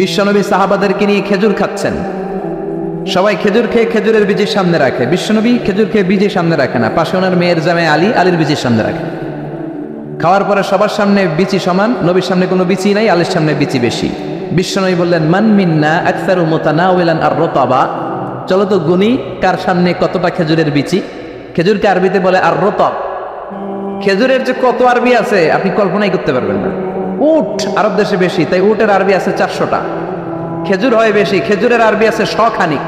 বিশ্বনবী সাহাবাদেরকে নিয়ে খেজুর খাচ্ছেন। সবাই খেজুর খেয়ে খেজুরের বীজের সামনে রাখে, বিশ্বনবী খেজুর খেয়ে বীজের সামনে রাখে না, পাশে ওনার মেয়ের জামাই আলী, আলীর বীজের সামনে রাখে। খাওয়ার পরে সবার সামনে বিচি সমান, নবীর সামনে কোনো বিচি নাই, আলীর সামনে বিচি বেশি। বিশ্বনবী বললেন, মান মিন্না আকসারু মুতানাওয়ালান আর-রতাবা, চলো তো গুনি কার সামনে কতটা খেজুরের বিচি। খেজুরকে আরবিতে বলে আর-রতাব। খেজুরের যে কত আরবি আছে আপনি কল্পনাই করতে পারবেন না। উট আরব দেশে বেশি, তাই উটের আরবি আছে 400টা। খেজুর হয় বেশি, খেজুরের আরবি আছে শখানিক।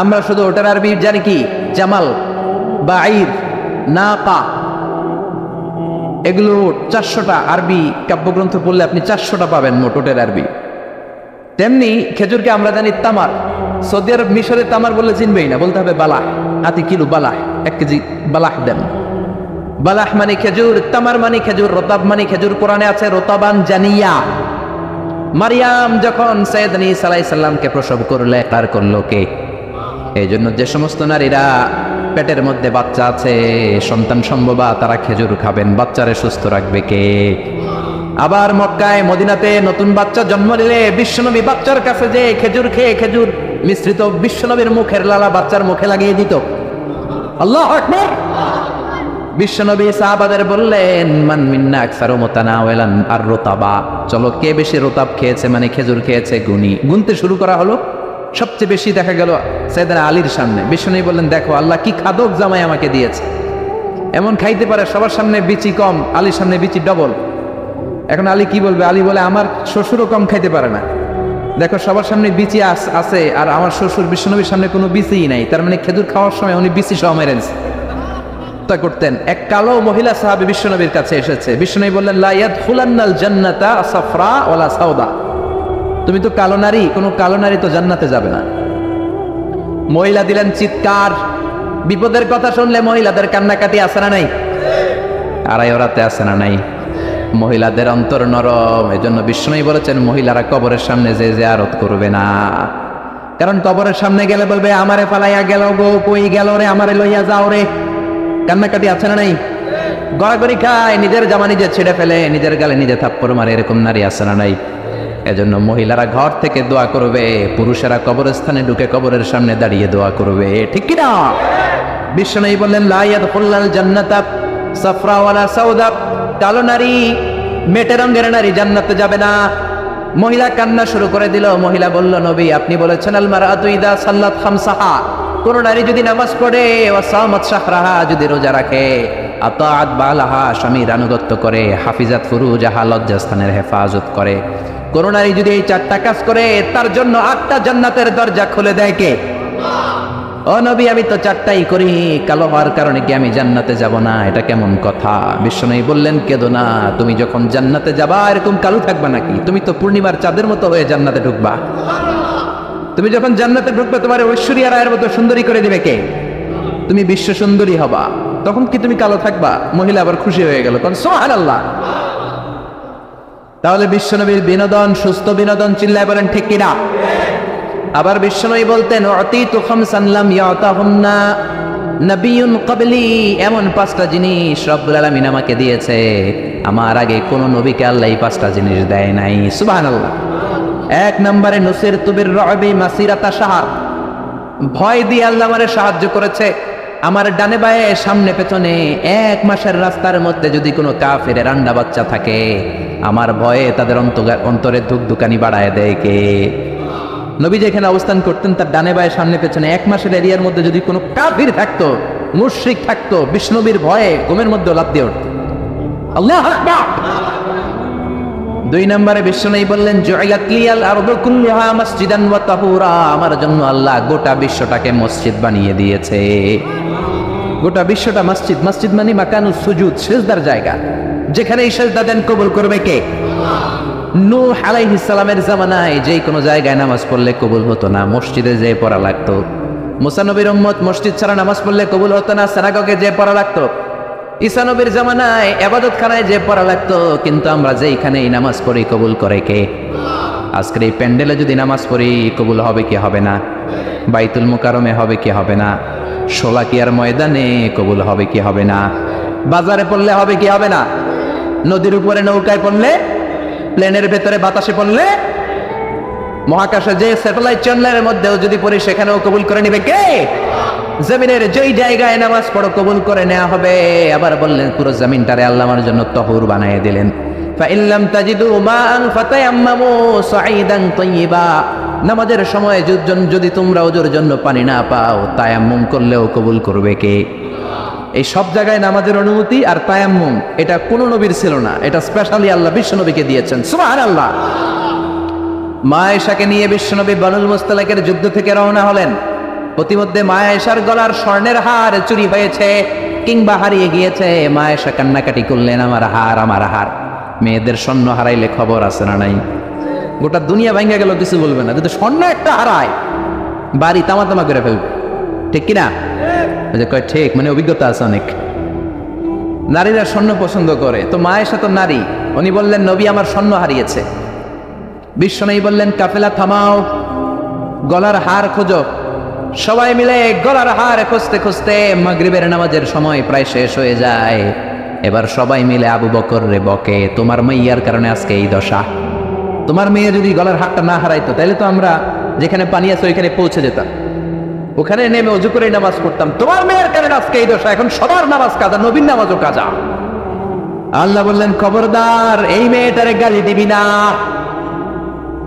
আমরা শুধু ওটার আরবি জানি কি জামাল, বাঈর, নাকা, এগুলো 400টা আরবি কাব্যগ্রন্থ পড়লে আপনি 400টা পাবেন মোট ওটের আরবি। তেমনি খেজুরকে আমরা জানি তামার। সৌদি আরব মিশরের তামার বললে চিনবেই না, বলতে হবে বালাহ। আতি কিলো বালাহ, 1 কেজি বালাহ দেন। বালাহ মানে খেজুর, তামার মানে খেজুর, রতাব মানে খেজুর। কোরআনে আছে রতাবান জানিয়া। মারিয়াম যখন সাইয়েদনা ঈসা আলাইহিস সালামকে প্রসব করলে, তার করলো কে? এই জন্য যে সমস্ত নারীরা পেটের মধ্যে বাচ্চা আছে, সন্তান সম্ভবা, তারা খেজুর খাবেন। বাচ্চারে সুস্থ রাখবে কে? আবার মক্কায় মদিনাতে নতুন বাচ্চা জন্ম নিলে বিশ্বনবী বাচ্চার কাছে যে খেজুর খেয়ে খেজুর মিশ্রিত বিশ্বনবীর মুখের লালা বাচ্চার মুখে লাগিয়ে দিত। আল্লাহু আকবার। বিশ্বনবী সাহাবাদের বললেন, মান মিন্না আকসারু মুতানাওয়ালান আর-রতাবা, চলো কে বেশি রতাব খেয়েছে মানে খেজুর খেয়েছে গুনি। গুনতে শুরু করা হলো। সবচেয়ে বেশি দেখা গেল সাইয়েদনা আলীর সামনে। বিশ্বনবী বললেন, দেখো আল্লাহ কি খাদক জামাই আমাকে দিয়েছে। এমন খাইতে পারে, সবার সামনে বিচি কম, আলীর সামনে বিচি ডবল। এখন আলী কি বলবে? আলী বলে, আমার শ্বশুরও কম খাইতে পারে না। দেখো সবার সামনে বিচি আছে, আর আমার শ্বশুর বিশ্বনবীর সামনে কোনো বিচিই নাই। তার মানে খেজুর খাওয়ার সময় উনি বিচি সহ মেরেছে করতেন। এক কালো মহিলা সাহাবী বিশ্বনবীর কাছে এসেছে। বিশ্বনবী বললেন, লা ইয়াদখুলান্নাল জান্নাতা সাফরা ওয়ালা সাউদা, তুমি তো কালো নারী, কোনো কালো নারী তো জান্নাতে যাবে না। মহিলা দিলেন চিৎকার। বিপদের কথা শুনলে মহিলাদের কান্নাকাটি আছে না নাই? আড়াই ওরাতে আছে না নাই? মহিলাদের অন্তর নরম। এজন্য বিশ্বনবী বলেছেন, মহিলারা কবরের সামনে যে জিয়ারত করবে না। কারণ কবরের সামনে গেলে বলবে, আমারে পালাইয়া গেল গো, কই গেল রে, আমারে লইয়া যাও রে। কান্নাকাটি আছে না নাই? গড়াগড়ি খায়, নিজের জামা নিজে ছেড়ে ফেলে, নিজের গালে নিজে থাপ্পড় মারে, এরকম নারী আছে না নাই? এজন্য মহিলারা ঘর থেকে দোয়া করবে, পুরুষেরা কবরস্থানে ঢুকে কবরের সামনে দাঁড়িয়ে দোয়া করবে, ঠিক কি না? বিশ্বনবী বললেন, লা ইয়াদখুলুল জান্নাতা সাফরা ওয়ালা সাউদা, কালো নারী, মেটে রঙের নারী জান্নাতে যাবে না। মহিলা কান্না শুরু করে দিল। মহিলা বলল, নবী আপনি বলেছেন, আল মারআতু ইযা সাল্লাত খামসাহা, কোন নারী যদি নামাজ পড়ে, ওয়া সামাত শাহরাহা, যদি রোজা রাখে, আতাআত বালাহা, স্বামীর আনুগত্য করে, হাফিজাত ফুরুজাহা, লজ্জাস্থানের হেফাজত করে, কোন নারী যদি এই 4টা কাজ করে, তার জন্য 8টা জান্নাতের দরজা খুলে দেয় কে? ও নবী, আমি তো 4টাই করি, কালো হওয়ার কারণে কি আমি জান্নাতে যাব না? এটা কেমন কথা? বিশ্বনবী বললেন, কেঁদো না, তুমি যখন জান্নাতে যাবা এরকম কালো থাকবা নাকি? তুমি তো পূর্ণিমার চাঁদের মতো হয়ে জান্নাতে ঢুকবা। তুমি যখন জান্নাতে ঢুকবে, তোমার ঐশ্বরিয়া রায়ের মতো সুন্দরী করে দিবে কে? তুমি বিশ্ব সুন্দরী হবা। তখন কি তুমি কালো থাকবা? মহিলা আবার খুশি হয়ে গেল, কারণ সুবহানাল্লাহ। তাহলে বিশ্বনবীর বিনোদন, সুস্থ বিনোদন, চিল্লায় বলেন ঠিক কিনা? আবার বিশ্বনবী বলতেন, উতিতু খামসান লাম ইয়াতাহুন্না নাবিয়্যুন ক্বাবলি, এমন 5টা জিনিস রব্বুল আলামিন আমাকে দিয়েছে, আমার আগে কোন নবীকে আল্লাহ এই 5টা জিনিস দেয় নাই। সুবহানাল্লাহ। 1 নম্বরে নুসিরতু বির-রু'বি মাসিরাতা শাহর, ভয় দিয়ে আল্লাহ আমারে সাহায্য করেছে। আমার ডানে বায়ে সামনে পেছনে 1 মাসের রাস্তার মধ্যে যদি কোনো কাফেরের আন্ডা বাচ্চা থাকে, আমার ভয়ে তাদের অন্তরে ধুকধুকানি বাড়ায় দেয় কে? নবী যেখানে অবস্থান করতেন, তার ডানে বায়ে সামনে পেছনে 1 মাসের এরিয়ার মধ্যে যদি কোনো কাফির থাকতো, মুশরিক থাকতো, বিষ্ণবীর ভয়ে ঘুমের মধ্যে লাফ দিয়ে উঠত। আল্লাহু আকবার। 2 নম্বরে বিশ্বনবী বললেন, জুইলাত লিয়াল আরদু কুল্লুহা মাসজিদান ওয়া তাহুরা, আমার জন্য আল্লাহ গোটা বিশ্বটাকে মসজিদ বানিয়ে দিয়েছে। গোটা বিশ্বটা মসজিদ। মসজিদ মানে মাকানুস সুজুদ, সিজদার জায়গা, যেখানে সিজদা দেন কবুল করবে কে? নূহ আলাইহিস সালামের জামানায় যেই কোনো জায়গায় নামাজ পড়লে কবুল হতো না, মসজিদে যেয়ে পড়া লাগতো। মুসা নবীর উম্মত মসজিদ ছাড়া নামাজ পড়লে কবুল হতো না, সিনাগগে যেয়ে পড়া লাগতো। ঈসা নবীর জামানায় ইবাদতখানায় যে পড়া লাগতো, কিন্তু আমরা যেইখানেই নামাজ পড়ি কবুল করে কে? আজকের এই প্যান্ডেলে যদি নামাজ পড়ি কবুল হবে কি হবে না? বাইতুল মুকাররমে হবে কি হবে না? শোলাকিয়ার ময়দানে কবুল হবে কি হবে না? বাজারে পড়লে হবে কি হবে না? নদীর উপরে নৌকায় পড়লে, প্লেনের ভেতরে বাতাসে পড়লে মহাকাশে যে স্যাটেলাইট চ্যানেলের মধ্যেও যদি পড়ি সেখানেও কবুল করে নিবে কে? জমিনের যেই জায়গায় নামাজ পড়ো কবুল করে নেওয়া হবে। আবার বললেন পুরো জমিনটারে আল্লাহ আমার জন্য তহুর বানিয়ে দিলেন। ফাইল্লাম তাজিদু মাআন ফাতায়াম্মামু সাঈদান তাইয়্যিবা, নামাজের সময় যদি তোমরা ওজুর জন্য পানি না পাও তায়াম্মুম করলেও কবুল করবে কে? এই সব জায়গায় নামাজের অনুমতি আর তায়াম্মুম এটা কোন নবীর ছিল না, এটা স্পেশালি আল্লাহ বিশ্ব নবীকে দিয়েছেন। সুবহানাল্লাহ। মা আয়েশাকে নিয়ে বিশ্বনবী বানুল মুস্তালাকের যুদ্ধ থেকে রওনা হলেন। প্রতিমধ্যে মা আয়েশার গলার স্বর্ণের হার চুরি হয়েছে কিংবা হারিয়ে গিয়েছে। মা আয়েশা কান্নাকাটি করলেন, আমার হার, আমার হার। মেয়েদের স্বর্ণ হারাইলে খবর আছে না নাই? গোটা দুনিয়া ভাঙ্গা গেল কিছু বলবে না, যদি স্বর্ণ একটা হারায় বাড়ি তামা তামা করে ফেলবে, ঠিক কিনা? কয় ঠিক, মানে অভিজ্ঞতা আছে অনেক। নারীরা স্বর্ণ পছন্দ করে, তো মা আয়েশা তো নারী, উনি বললেন নবী আমার স্বর্ণ হারিয়েছে। বিশ্বনবী বললেন কাফেলা থামাও, গলার হার খোঁজো। সবাই মিলে গলার হার খুঁজতে খুঁজতে মাগরিবের নামাজের সময় প্রায় শেষ হয়ে যায়। এবার সবাই মিলে আবু বকর রে বকে, তোমার মাইয়ার কারণে আজকে এই দশা। তোমার মেয়ে যদি গলার হারটা না হারাইতো তাহলে তো আমরা যেখানে পানি আছে ওইখানে পৌঁছে যেতাম, ওখানে নেমে অজু করে নামাজ পড়তাম। তোমার মেয়ের কারণে আজকে এই দশা, এখন সবার নামাজ কাজা, নবীর নামাজও কাজা। আল্লাহ বললেন খবরদার, এই মেয়েটারে গালি দিবি না,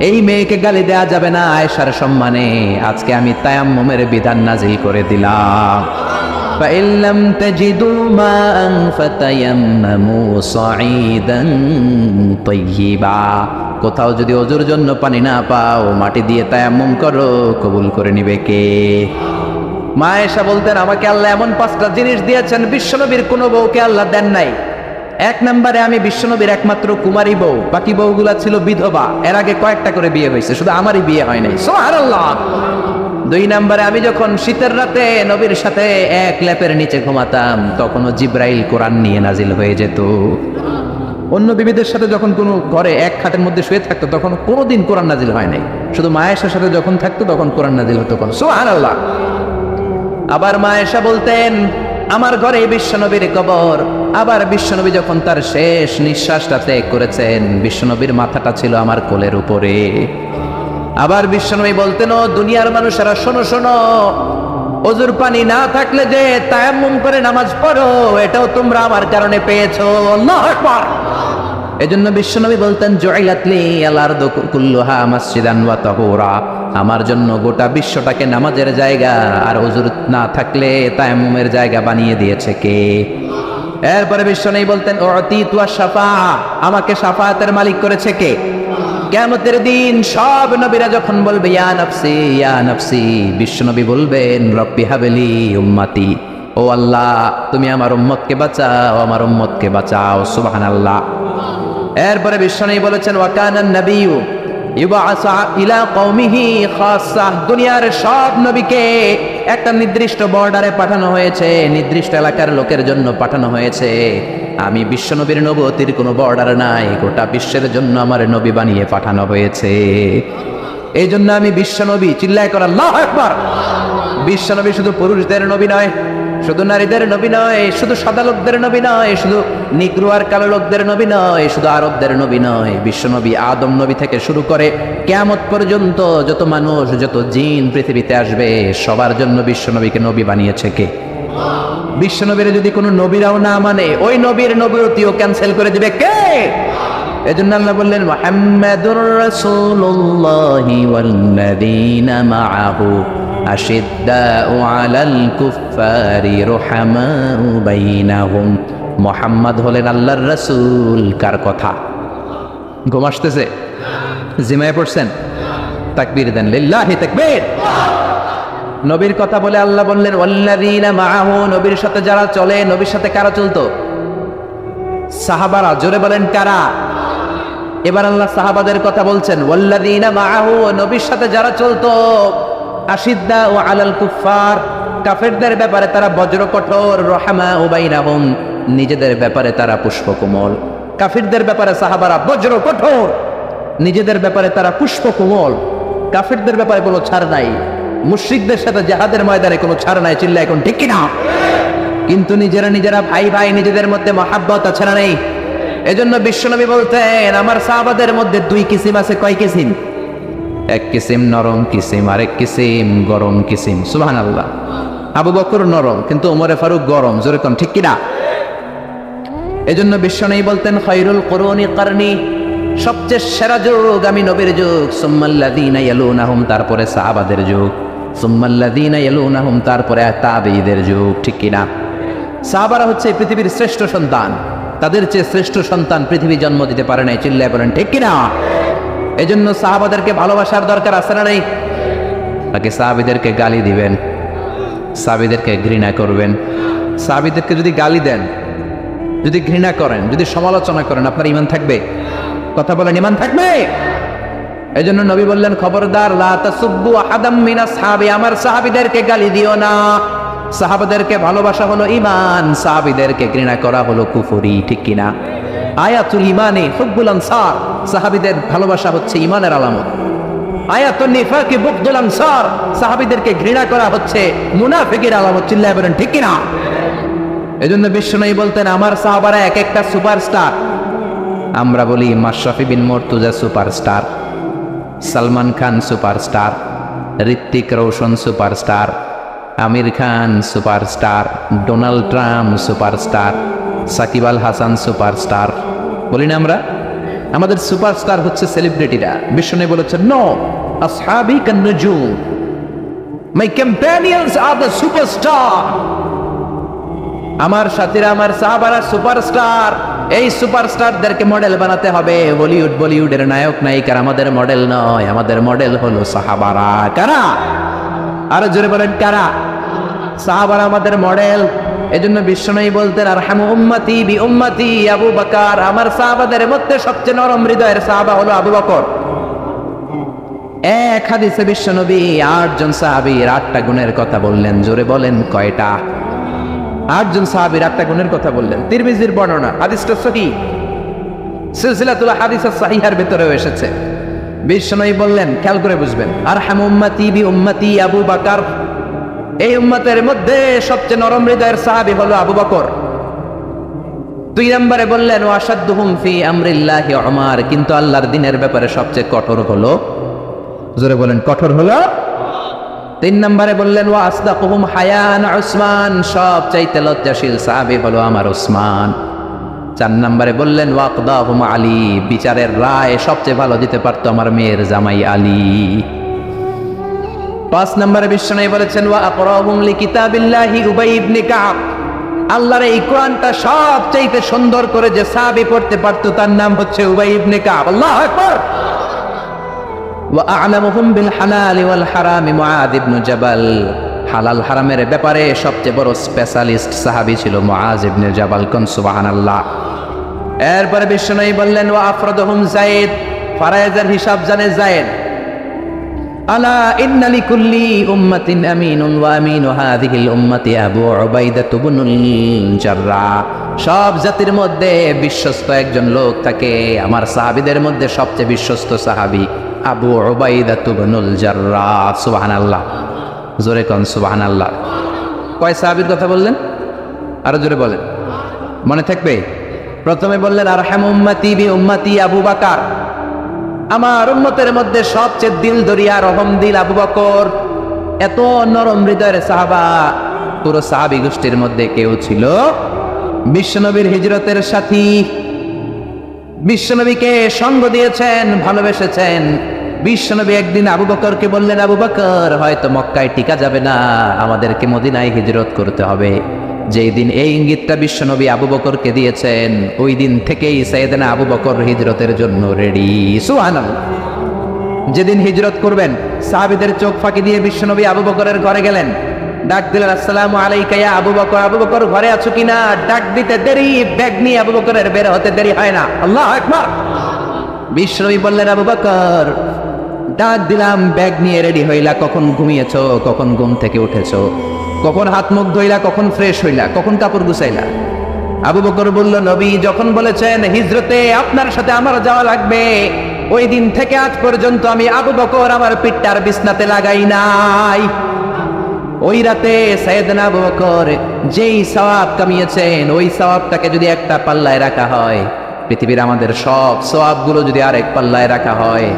এই মেয়েকে গালি দেয়া যাবে না। আয়েশার সম্মানে আজকে আমি তায়াম্মুমের বিধান নাজিল করে দিলাম। ফাইল্লাম তাজিদু মাআন ফাতায়াম্মামু সাঈদান তাইয়্যিবা, কোথাও যদি ওজুর জন্য পানি না পাও মাটি দিয়ে তায়াম্মুম করো, কবুল করে নিবে কে? মা আয়েশা বলতেন আমাকে আল্লাহ এমন 5টা জিনিস দিয়েছেন বিশ্বনবীর কোনো বউকে আল্লাহ দেন নাই। এক নম্বরে আমি বিশ্বনবীর একমাত্র কুমারী বউ, বাকি বউগুলা ছিল বিধবা, এর আগে কয়েকটা করে বিয়ে হয়েছে, শুধু আমারই বিয়ে হয় নাই। সুবহানাল্লাহ। 2 নম্বরে আমি যখন শীতের রাতে নবীর সাথে এক লেপের নিচে ঘুমাতাম তখনও জিব্রাইল কোরআন নিয়ে নাজিল হয়ে যেত। অন্য বিবিদের সাথে যখন কোনো ঘরে এক খাটের মধ্যে শুয়ে থাকতো তখন কোনোদিন কোরআন নাজিল হয় নাই, শুধু মা আয়েশার সাথে যখন থাকতো তখন কোরআন নাজিল হতো। সুবহানাল্লাহ। আবার মা আয়েশা বলতেন আমার ঘরে বিশ্বনবীর কবর। আবার বিশ্বনবী যখন তার শেষ নিঃশ্বাসটা ত্যাগ করেছেন বিশ্বনবীর মাথাটা ছিল আমার কোলের উপরে। আবার বিশ্বনবী বলতেন ও দুনিয়ার মানুষেরা শোনো শোনো, ওজুর পানি না থাকলে যে তায়াম্মুম করে নামাজ পড়ো এটাও তোমরা আমার কারণে পেয়েছো। আল্লাহু আকবার। এজন্য বিশ্বনবী বলতেন জুইলাত লি আল আরদু কুল্লুহা মাসজিদান ওয়া তাহুরা, আমার জন্য গোটা বিশ্বটাকে নামাজের জায়গা আর ওজুর না থাকলে তায়াম্মুমের জায়গা বানিয়ে দিয়েছে কে? এরপরে বিশ্বনবী বলতেন উতিতু আশ-শাফাআ, আমাকে শাফাআতের মালিক করেছে কে? কিয়ামতের দিন সব নবীরা যখন বলবে ইয়া নাফসি ইয়া নাফসি, বিশ্বনবী বলবেন রব্বি হাবলি উম্মতি, ও আল্লাহ তুমি আমার উম্মতকে বাঁচাও, আমার উম্মতকে বাঁচাও। সুবহানাল্লাহ। এরপরে বিশ্বনবী বলেছেন ওয়া কানান নাবিয়্যু ইউবআসু ইলা কওমিহি খাসসা, দুনিয়ার সব নবীকে একটা নির্দিষ্ট বর্ডারে পাঠানো হয়েছে, নির্দিষ্ট এলাকার লোকের জন্য পাঠানো হয়েছে। আমি বিশ্বনবীর নবুয়তির কোনো বর্ডার নাই, গোটা বিশ্বের জন্য আমার নবী বানিয়ে পাঠানো হয়েছে। এই জন্য আমি বিশ্বনবী, চিল্লায় কর আল্লাহু আকবার। বিশ্বনবী শুধু পুরুষদের নবী নয়, শুধু নারীদের নবী নয়, শুধু সাদা লোকদের নবী নয়, শুধু নিগ্রো আর কালো লোকদের নবী নয়, শুধু আরবদের নবী নয়। বিশ্বনবী আদম নবী থেকে শুরু করে কিয়ামত পর্যন্ত যত মানুষ যত জিন পৃথিবীতে আসবে সবার জন্য বিশ্বনবীকে নবী বানিয়েছে কে? বিশ্বনবীর যদি কোনো নবীরাও না মানে ওই নবীর নবুয়তিও ক্যান্সেল করে দিবে কে? এজন্য আল্লাহ বললেন মুহাম্মাদুর রাসূলুল্লাহি ওয়াল্লাযীনা মাআহু আশিদ্দাউ আলাল কুফফারি রুহামাউ বাইনাহুম। মুহাম্মদ হলেন আল্লাহর রাসূল। কার কথা? ঘুম আসতেছে? জিমায় পড়ছেন? তাকবীর দেন, লিল্লাহি তাকবীর। নবীর কথা বলে আল্লাহ বললেন ওয়াল্লাযীনা মাআহু, নবীর সাথে যারা চলে। নবীর সাথে কারা চলতো? সাহাবারা। জোরে বলেন কারা? এবার আল্লাহ সাহাবাদের কথা বলছেন ওয়াল্লাযীনা মাআহু, নবীর সাথে যারা চলতো। আশিদ্দাউ আলাল কুফফার, কাফেরদের ব্যাপারে তারা বজ্র কঠোর। রহমাউ বাইনাহুম, নিজেদের ব্যাপারে তারা পুষ্পকোমল। কাফিরদের ব্যাপারে সাহাবারা বজ্র কঠোর, নিজেদের ব্যাপারে তারা পুষ্পকোমল। কাফিরদের ব্যাপারে কোনো ছাড় নাই, মুশরিকদের সাথে জিহাদের ময়দানে কোনো ছাড় নাই। চিল্লা এখন ঠিক কিনা? কিন্তু নিজেরা ভাই ভাই, নিজেদের মধ্যে মহাব্বত আছে না নেই? এজন্য বিশ্বনবী বলতেন আমার সাহাবাদের মধ্যে 2 কিসিম আছে। কয় কিসিম? এক কিসিম নরম কিসিম, আরেক কিসিম গরম কিসিম। সুবহানাল্লাহ। আবু বকর নরম, কিন্তু ওমরে ফারুক গরম। জোরে কোন ঠিক কিনা? এজন্য বিশ্বনবী বলতেন খায়রুল কুরুনি কারনি, সবচেয়ে সেরা যুগ আমি নবীর যুগ, সুম্মাল্লাযীনা ইয়ালুনাহুম, তারপরে সাহাবাদের যুগ, সুম্মাল্লাযীনা ইয়ালুনাহুম, তারপরে তাবেঈদের যুগ। ঠিক কিনা? সাহাবারা হচ্ছে পৃথিবীর শ্রেষ্ঠ সন্তান, তাদের চেয়ে শ্রেষ্ঠ সন্তান পৃথিবী জন্ম দিতে পারে নাই। চিল্লায় বলেন ঠিক কিনা? এজন্য সাহাবাদেরকে ভালোবাসার দরকার আছে না নাই? নাকি সাহাবীদেরকে গালি দিবেন, সাহাবীদেরকে ঘৃণা করবেন? সাহাবীদেরকে যদি গালি দেন, যদি ঘৃণা করেন, যদি সমালোচনা করেন, আপনার ঈমান থাকবে? কথা বলেন, ঈমান থাকবে? এজন্য নবী বললেন খবরদার, লা তাসুব্বু আহাদাম মিনাস সাহাবী, আমার সাহাবীদেরকে গালি দিও না। সাহাবাদেরকে ভালোবাসা হলো ঈমান, সাহাবীদেরকে ঘৃণা করা হলো কুফরি। ঠিক কিনা? আয়াতুল ঈমানে হুব্বুল আনসার, সাহাবীদের ভালোবাসা হচ্ছে ঈমানের আলামত। আয়াতুন নিফাকি বুগদুল আনসার, সাহাবীদেরকে ঘৃণা করা হচ্ছে মুনাফিকের আলামত। চিল্লায় বলেন ঠিক কিনা? এজন্য বিশ্বনবী বলতেন আমার সাহাবারা এক একটা সুপারস্টার। আমরা বলি Mashrafe bin Mortaza superstar, Salman Khan superstar, Hrithik Roshan superstar, Aamir Khan superstar, Donald Trump superstar, Shakib Al Hasan superstar. বলি না আমরা? আমাদের সুপারস্টার হচ্ছে সেলিব্রিটিরা। বিশ্বনবী বলেছেন নো, আসহাবি কান নুজুম, মাই কম্প্যানিয়নস আর দ্য সুপারস্টার। আমার সাথীরা, আমার সাহাবারা সুপারস্টার। এই সুপারস্টারদেরকে মডেল বানাতে হবে। বলিউডের নায়ক নায়িকার আমাদের মডেল নয়, আমাদের মডেল হলো সাহাবারা। কারা? আরো জোরে বলেন কারা? সাহাবারা আমাদের মডেল। এজন্য বিশ্বনবী বলতেন আরহামু উম্মতি বি উম্মতি আবু বকর, আমার সাহাবাদের মধ্যে সবচেয়ে নরম হৃদয়ের সাহাবা হলো আবু বকর। এক হাদিসে বিশ্বনবী 8 জন সাহাবীর 8টা গুণের কথা বললেন। জোরে বলেন কয়টা? 8 জন সাহাবীর 8টা গুণের কথা বললেন। তিরমিজির বর্ণনা, হাদিসটা সহিহ, সিলসিলাতুল হাদিস সাহিহার ভিতরেও এসেছে। বিশ্বনবী বললেন, খেয়াল করে বুঝবেন, আরহামু উম্মতি বি উম্মতি আবু বকর, এই উম্মতের মধ্যে সবচেয়ে নরম হৃদয়ের সাহাবী হলো আবু বকর। 2 নম্বরে বললেন ওয়া আশাদ্দুহুম ফি আমরিল্লাহি উমর, কিন্তু আল্লাহর দ্বীনের ব্যাপারে সবচেয়ে কঠোর হলো, জোরে বলেন কঠোর হলো। 3 নম্বরে বললেন ওয়া আসদাকুহুম হায়ান উসমান, সবচাইতে লজ্জাশীল সাহাবী হলো আমার উসমান। 4 নম্বরে বললেন ওয়া আকদাহুম আলী, বিচারের রায় সবচেয়ে ভালো দিতে পারতো আমার মেয়ের জামাই আলী। 5 নম্বরে বিশ্বনবী বলেছেন ওয়া আকরাহুম লিকিতাবিল্লাহি উবাই ইবনে কাব, আল্লাহর এই কোরআনটা সবচাইতে সুন্দর করে যে সাহাবী পড়তে পারতো তার নাম হচ্ছে উবাই ইবনে কাব। আল্লাহু আকবার। ওয়া আ'লামুহুম বিল হালাল ওয়াল হারাম মুআয ইবনে জাবাল, হালাল হারামের ব্যাপারে সবচেয়ে বড় স্পেশালিস্ট সাহাবী ছিল মুআয ইবনে জাবাল। কোন সুবহানাল্লাহ। এরপরে বিশ্বনবী বললেন ওয়া আফরাদুহুম যায়েদ, ফারায়েজের হিসাব জানে যায়েদ। আলা ইন্না লিকুল্লি উম্মাতিন আমিনুন ওয়া আমিনু হাযিহিল উম্মতি আবু উবাইদা ইবনুল জাররাহ, সব জাতির মধ্যে বিশ্বস্ত একজন লোক থাকে, আমার সাহাবীদের মধ্যে সবচেয়ে বিশ্বস্ত সাহাবী আবু উবাইদা ইবনুল জাররাহ। সুবহানাল্লাহ। জোরে কোন সুবহানাল্লাহ। কয় সাহাবীর কথা বললেন? আরো জোরে বলেন, মনে থাকবে? প্রথমে বললেন আরহামু উম্মতি বি উম্মতি আবু বকর, আমার উম্মতের মধ্যে সবচেয়ে দিল দরিয়া রহম দিল আবু বকর। এত নরম হৃদয়ের সাহাবা পুরো সাহাবী গোষ্ঠীর মধ্যে কেউ ছিল? বিশ্বনবীর হিজরতের সাথী, বিশ্বনবীকে সঙ্গ দিয়েছেন, ভালোবেসেছেন। বিশ্বনবী একদিন আবু বকরকে বললেন আবু বকর, হয়তো মক্কায় টিকা যাবে না, আমাদেরকে মদিনায় হিজরত করতে হবে। যেই দিন এই ইঙ্গিতটা বিশ্বনবী আবু বকরকে দিয়েছেন, ওই দিন থেকেই সাইয়েদনা আবু বকর হিজরতের জন্য রেডি। সুবহানাল্লাহ। যেদিন হিজরত করবেন সাহাবীদের চোখ ফাঁকি দিয়ে বিশ্বনবী আবু বকরের ঘরে গেলেন, ডাক দিলেন আসসালামু আলাইকা ইয়া আবু বকর। আবু বকর ঘরে আছো কিনা? ডাক দিতে দেরি, ব্যাগ নিয়ে আবু বকরের বের হতে দেরি হয় না। আল্লাহু আকবার। বিশ্বনবী বললেন আবু বকর, ডাক দিলাম, ব্যাগ নিয়ে রেডি হইলা, কখন ঘুমিয়েছো, কখন ঘুম থেকে উঠেছো, কখন হাত মুখ ধইলা, কখন ফ্রেশ হইলা, কখন কাপড় গুছাইলা? আবু বকর বলল, নবী যখন বলেছেন হিজরতে আপনার সাথে আমার যাওয়া লাগবে, ওই দিন থেকে আজ পর্যন্ত আমি আবু বকর আমার পিঠটার বিছনাতে লাগাই নাই। ওই রাতে সাইয়েদনা আবু বকর যেই সওয়াব কামিয়েছেন, ওই সওয়াবটাকে যদি একটা পাল্লায় রাখা হয়, পৃথিবীর আমাদের সব সওয়াবগুলো যদি আরেক পাল্লায় রাখা হয়,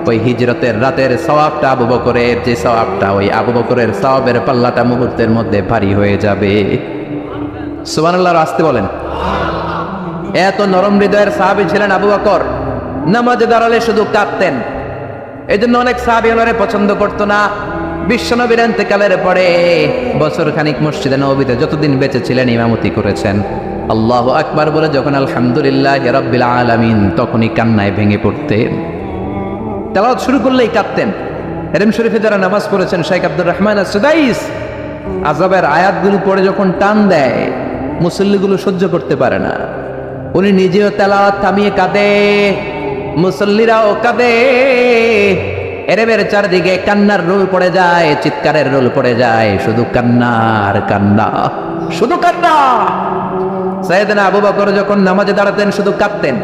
ওই হিজরতের রাতের সওয়াবটা আবু বকরের যে সওয়াবটা, ওই আবু বকরের সওয়াবের পাল্লাটা মুহূর্তের মধ্যে ভারী হয়ে যাবে। সুবহানাল্লাহ আসতে বলেন। এত নরম হৃদয়ের সাহাবী ছিলেন আবু বকর, নামাজে দাঁড়ালে শুধু কাঁদতেন। এই জন্য অনেক সাহাবী ওনারে পছন্দ করতো না। বিশ্বনবীর ইন্তেকালের পরে বছর খানিক মসজিদে নববীতে যতদিন বেঁচে ছিলেন ইমামতি করেছেন। আল্লাহু আকবার বলে যখন আলহামদুলিল্লাহ রাব্বিল আলামিন, তখনই কান্নায় ভেঙে পড়তেন। তেলাওয়াত শুরু করলেই কাঁদতেন। হেরেম শরীফে যারা নামাজ পড়েছেন, শেখ আব্দুর রহমান আস-সুদাইস আযাবের আয়াতগুলো পড়ে যখন টান দেয়, মুসল্লিগুলো সহ্য করতে পারে না। উনি নিজেও তেলাওয়াত থামিয়ে কাঁদে, মুসল্লিরাও কাঁদে। এরেবের চারদিকে কান্নার রোল পড়ে যায়, চিৎকারের রোল পড়ে যায়, শুধু কান্নার কান্না, শুধু কান্না। সাইয়েদনা আবু বকর যখন নামাজে দাঁড়াতেন শুধু কাঁদতেন।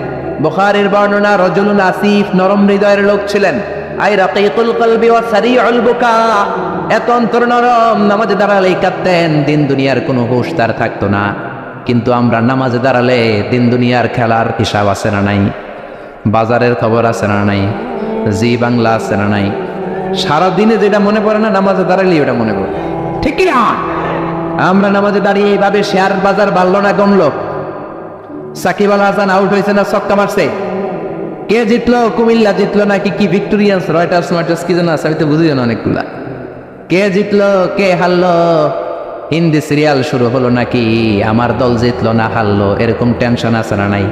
বুখারীর বর্ণনা, রজুলুন আসিফ, নরম হৃদয়ের লোক ছিলেন। আই রাকিকুল কলবি ওয়া সারিউল বুকা, এত অন্তর নরম, নামাজে দাঁড়ালেই কাঁদতেন। দিন দুনিয়ার কোনো হুঁশ তার থাকতো না। কিন্তু আমরা নামাজে দাঁড়ালে দিন দুনিয়ার খেলার হিসাব আছে না নাই, বাজারের খবর আছে না নাই, জি বাংলা আছে না নাই, সারাদিনে যেটা মনে পড়ে না নামাজে দাঁড়ালেই ওটা মনে পড়ে, ঠিক কি না? আমরা নামাজে দাঁড়িয়ে এইভাবে শেয়ার বাজার বাড়লো না কমলো, সাকিব আল হাসান আউট হয়েছে না ছক্কা মারছে, কে জিতলো, কুমিল্লা জিতলো নাকি কি ভিক্টোরিয়ান্স, রয়টার্স মার্টার্স কি যেন আছে, আমি তো বুঝি না অনেকগুলা, কে জিতলো কে হারলো, হিন্দি সিরিয়াল শুরু হলো নাকি আমার দল জিতলো না হারলো, এরকম টেনশন আছে না নাই?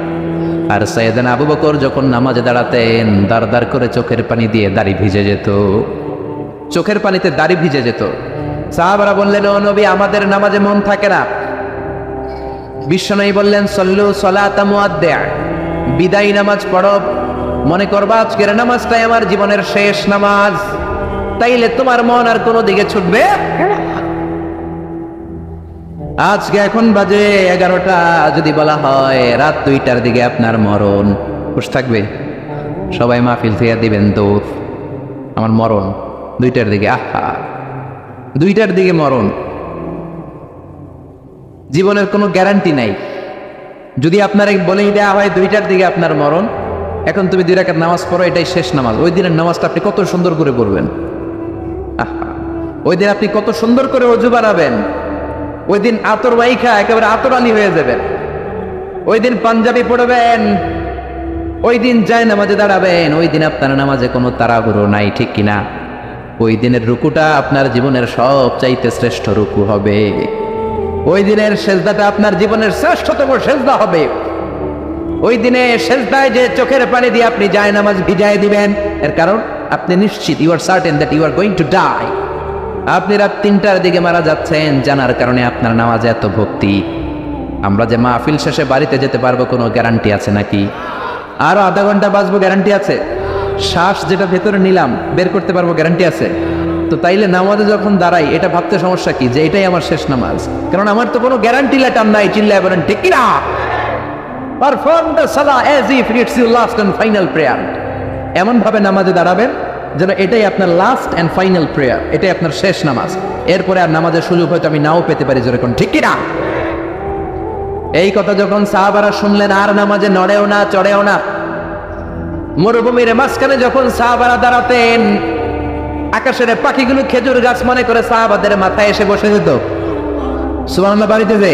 আর সাইয়েদনা আবু বকর যখন নামাজে দাঁড়াতেন, দাঁড় দাঁড় করে চোখের পানি দিয়ে দাড়ি ভিজে যেত, চোখের পানিতে দাড়ি ভিজে যেত। সাহাবারা বললেন, ও নবী, আমাদের নামাজে মন থাকে না। বিশ্বনবী বললেন, সল্লু সলাতা মুআদ্দিআ, বিদায়ী নামাজ পড়ো, মনে করবা আজকের নামাজটাই আমার জীবনের শেষ নামাজ, তাইলে তোমার মন আর কোনো দিকে ছুটবে। আজকে এখন বাজে 11টা, যদি বলা হয় রাত 2টার দিকে আপনার মরণ, খুশ থাকবে? সবাই মাহফিল থেকে দিবেন দৌড়, আমার মরণ 2টার দিকে, আহা 2টার দিকে মরণ। জীবনের কোনো গ্যারান্টি নাই। যদি আপনার বলেই দেওয়া হয় 2টার দিকে আপনার মরণ, এখন তুমি 2 রাকাত নামাজ পড়ো, এটাই শেষ নামাজ, ওই দিনের নামাজটা আপনি কত সুন্দর করে পড়বেন, আহা ওই দিন আপনি কত সুন্দর করে ওযু বানাবেন, ওই দিন আতর মাইখা একেবারে আতর আলী হয়ে যাবেন, ওই দিন পাঞ্জাবি পড়বেন, ওই দিন যায় নামাজে দাঁড়াবেন, ওই দিন আপনার নামাজে কোনো তাড়াহুড়ো নাই, ঠিক কিনা? ওই দিনের রুকুটা আপনার জীবনের সব চাইতে শ্রেষ্ঠ রুকু হবে। ওই দিনের সেজদাটা আপনার জীবনের শ্রেষ্ঠতম সেজদা হবে। ওই দিনে সেজদায় যে চোখের পানি দিয়ে আপনি যায় নামাজ ভিজায় দিবেন, এর কারণ আপনি নিশ্চিত, you are certain that you are going to die. আপনি রাত 3টার দিকে মারা যাচ্ছেন, জানার কারণে আপনার নামাজে এত ভক্তি। আমরা যে মাহফিল শেষে বাড়িতে যেতে পারবো কোনো গ্যারান্টি আছে নাকি? আরো আধা ঘন্টা বাঁচবো গ্যারান্টি আছে? শ্বাস যেটা ভেতরে নিলাম বের করতে পারবো গ্যারান্টি আছে? তো তাইলে নামাজে যখন দাঁড়াই এটা ভাবতে সমস্যা কি যে এটাই আমার শেষ নামাজ? কারণ আমার তো কোনো গ্যারান্টি লেটার নাই। চিল্লায় বলেন ঠিক কিনা? পারফর্ম দ্য সালাহ as if it's your last and final prayer. এমন ভাবে নামাজে দাঁড়াবেন যেন এটাই আপনার লাস্ট এন্ড ফাইনাল প্রেয়ার, এটাই আপনার শেষ নামাজ। এরপরে আর নামাজের সুযোগ হয়তো আমি নাও পেতে পারি, যেরকম ঠিক কিনা? এই কথা যখন সাহাবারা শুনলেন, আর নামাজে নড়েও না চড়েও না। মরুভূমির মাঝখানে যখন সাহাবারা দাঁড়াতেন, আকাশের পাখিগুলো খেজুর গাছ মনে করে সাহাবাদের মাথায় এসে বসে যেত। সুবহানাল্লাহ, বাড়িতে যে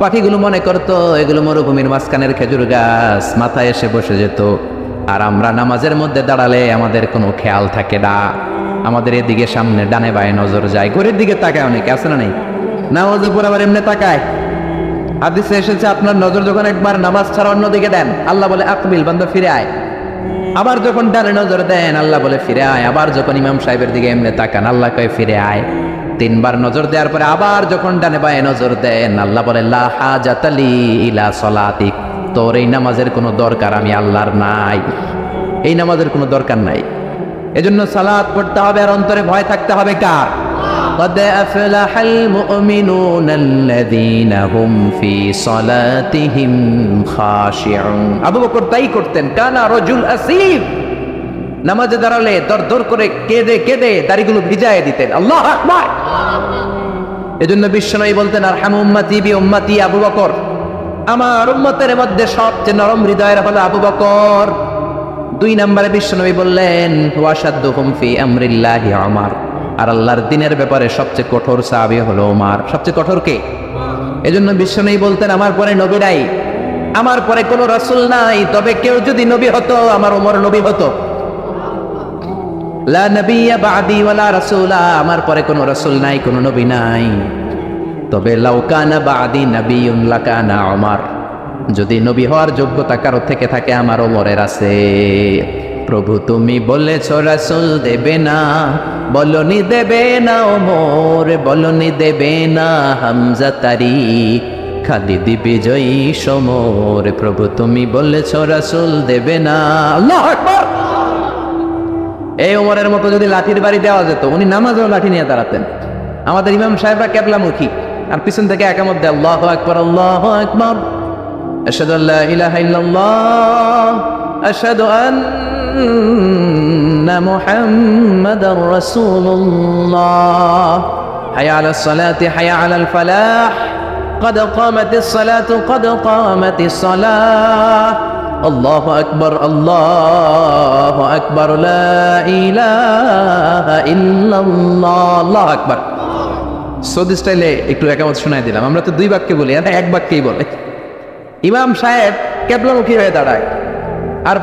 পাখিগুলো মনে করতো এগুলো মরুভূমির মাঝখানের খেজুর গাছ, মাথায় এসে বসে যেত। আর আমরা নামাজের মধ্যে দাঁড়ালে আমাদের কোনো খেয়াল থাকে না, আমাদের এদিকে সামনে ডানে বায়ে নজর যায়, ঘড়ির দিকে তাকায়, অনেকে আছে না নেই? নামাজের পর আবার এমনি তাকায়। হাদিসে এসেছে আপনার নজর যখন একবার নামাজ ছাড়া অন্যদিকে দেন, আল্লাহ বলে আকবিল, বান্দা ফিরে আয়। আবার যখন ডানে নজর দেন, আল্লাহ বলে ফিরে আয়। আবার যখন ইমাম সাহেবের দিকে এমনি তাকান, আল্লাহ কয় ফিরে আয়। 3 বার নজর দেওয়ার পরে আবার যখন ডানে বায়ে নজর দেন, আল্লাহ বলে লা হাজাতা লি ইলা সলাতিক, তোর এই নামাজের কোনো দরকার আমি আল্লাহর নাই, এই নামাজের কোনো দরকার নাই। এজন্য সালাত পড়তে হবে আর অন্তরে ভয় থাকতে হবে কার? قد أفلح المؤمنون الذين هم في صلاتهم خاشعون। আবু বকর তাই করতেন, কানা রাজুল আসিফ, নামাজে দাঁড়ালে দরদর করে কেঁদে কেঁদে দাড়িগুলো ভিজায় দিতেন। আল্লাহু আকবার। এজন্য বিশ্বনবী বলতেন, আরহামু উম্মতি বি উম্মতি আবু বকর, আমার উম্মতের মধ্যে সবচেয়ে নরম হৃদয়ের হলো আবু বকর। 2 নম্বরে বিশ্বনবী বললেন ওয়াশাদ্দুহুম ফি আমরিল্লাহি উমর, আর আল্লাহর দ্বীনের ব্যাপারে সবচেয়ে কঠোর সাহাবী হলো উমর। সবচেয়ে কঠোর কে? এজন্য বিশ্বনবী বলতেন আমার পরে নবী নাই, আমার পরে কোনো রাসূল নাই, তবে কেউ যদি নবী হতো আমার ওমর নবী হতো। লা নবিয়্যা বা'দি ওয়ালা রাসূলা, আমার পরে কোনো রাসূল নাই, কোনো নবী নাই, তবে লাউ কানা বা'দি নাবিয়্যুন লাকানা উমর, যদি নবী হওয়ার যোগ্যতা কারো থেকে থাকে আমার ওমরের আছে। প্রভু তুমি বলেছ রাসূল দেবে না, বলনি দেবে না ওমর, বলনি দেবে না হামজা তারি, খালিদ বিজয়ী সমর। প্রভু তুমি বলেছ রাসূল দেবে না। আল্লাহু আকবার। এই ওমরের মতো যদি লাঠির বাড়ি দেওয়া যেত, উনি নামাজেও লাঠি নিয়ে দাঁড়াতেন। আমাদের ইমাম সাহেবরা কেবলামুখী, আর পিছন থেকে একামত দেয় আল্লাহু আকবার আল্লাহু আকবার, আশহাদু আল্লা ইলাহা ইল্লাল্লাহ, আশহাদু আন্না মুহাম্মাদার রাসূলুল্লাহ, হাইয়া আলাস সালাতি হাইয়া আলাল ফালাহ, قد قامت الصلاة قد قامت الصلاة، الله أكبر الله أكبر لا إله إلا الله, الله أكبر। সৌদি স্টাইলে একটু একামত শোনাই দিলাম। আমরা তো 2 বাক্যে বলি, আর 1 বাক্যেই বলে। ইমাম সাহেব কেবলামুখী হয়ে দাঁড়ায় আর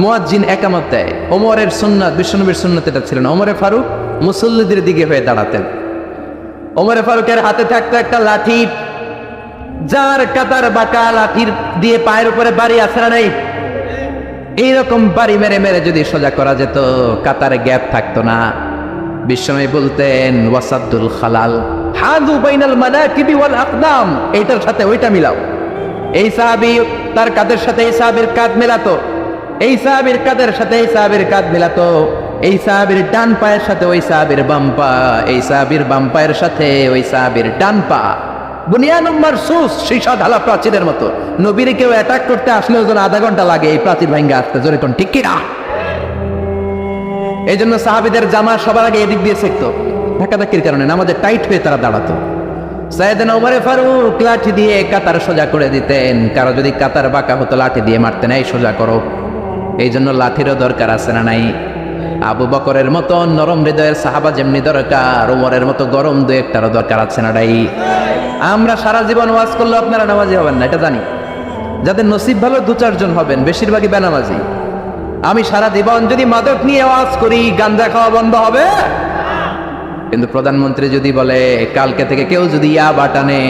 মুয়াজ্জিন একামত দেয়। ওমরের সুন্নাত, বিশ্বনবীর সুন্নাত এটা ছিল না। ওমরে ফারুক মুসল্লিদের দিকে হয়ে দাঁড়াতেন। ওমরে ফারুকের হাতে থাকতো একটা লাঠি, যার কাতার বাঁকা লাঠির দিয়ে পায়ের উপরে বাড়ি আছে না নাই, এইরকম বাড়ি মেরে মেরে যদি সোজা করা যেত, কাতারে গ্যাপ থাকতো না। বিশ্বনবী বলতেন ওয়াসাদুল খালাল, হাযু বাইনাল মানাকিবি ওয়াল আকদাম, এইটার সাথে ওইটা মিলাও। এই সাহাবী তার কাঁধের সাথে এই সাহাবীর কাঁধ মেলাতো, এই সাহাবীর কাঁধের সাথে এই সাহাবীর কাঁধ মেলাতো, এই সাহাবীর ডান পায়ের সাথে ওই সাহাবীর বাম পা, এই সাহাবীর বাম পায়ের সাথে ওই সাহাবীর ডান পা। বুনিয়ানুম মারসুস, সীসা ঢালা প্রাচীরের মতো। নবীরে কেউ অ্যাটাক করতে আসলেও যেন আধা ঘন্টা লাগে এই প্রাচীর ভাঙ্গা আসতে, জোরে কোন ঠিক কিনা? এই জন্য সাহাবীদের জামা সবার আগে এদিক দিয়ে ছেকতো, ধাক্কাধাক্কির কারণে নামাজে টাইট হয়ে তারা দাঁড়াতো। সাইয়েদনা ওমরে ফারুক লাঠি দিয়ে কাতার সোজা করে দিতেন। কারো যদি কাতার বাঁকা হতো লাঠি দিয়ে মারতেন, এই সোজা করো। এই জন্য লাঠিরও দরকার আছে না নাই? আবু বকরের মতো নরম হৃদয়ের সাহাবা যেমনি দরকার, ওমরের মতো গরম 2-1টারও দরকার আছে না নাই? আমরা সারা জীবন ওয়াজ করলে আপনারা নামাজি হবেন না, এটা জানি। যাদের নসিব ভালো 2-4 জন হবেন, বেশিরভাগই বেনামাজি। আমি সারা জীবন যদি মাদক নিয়ে ওয়াজ করি, গাঞ্জা খাওয়া বন্ধ হবে? কিন্তু প্রধানমন্ত্রী যদি বলে কালকে থেকে কেউ যদি ইয়াবা টানে,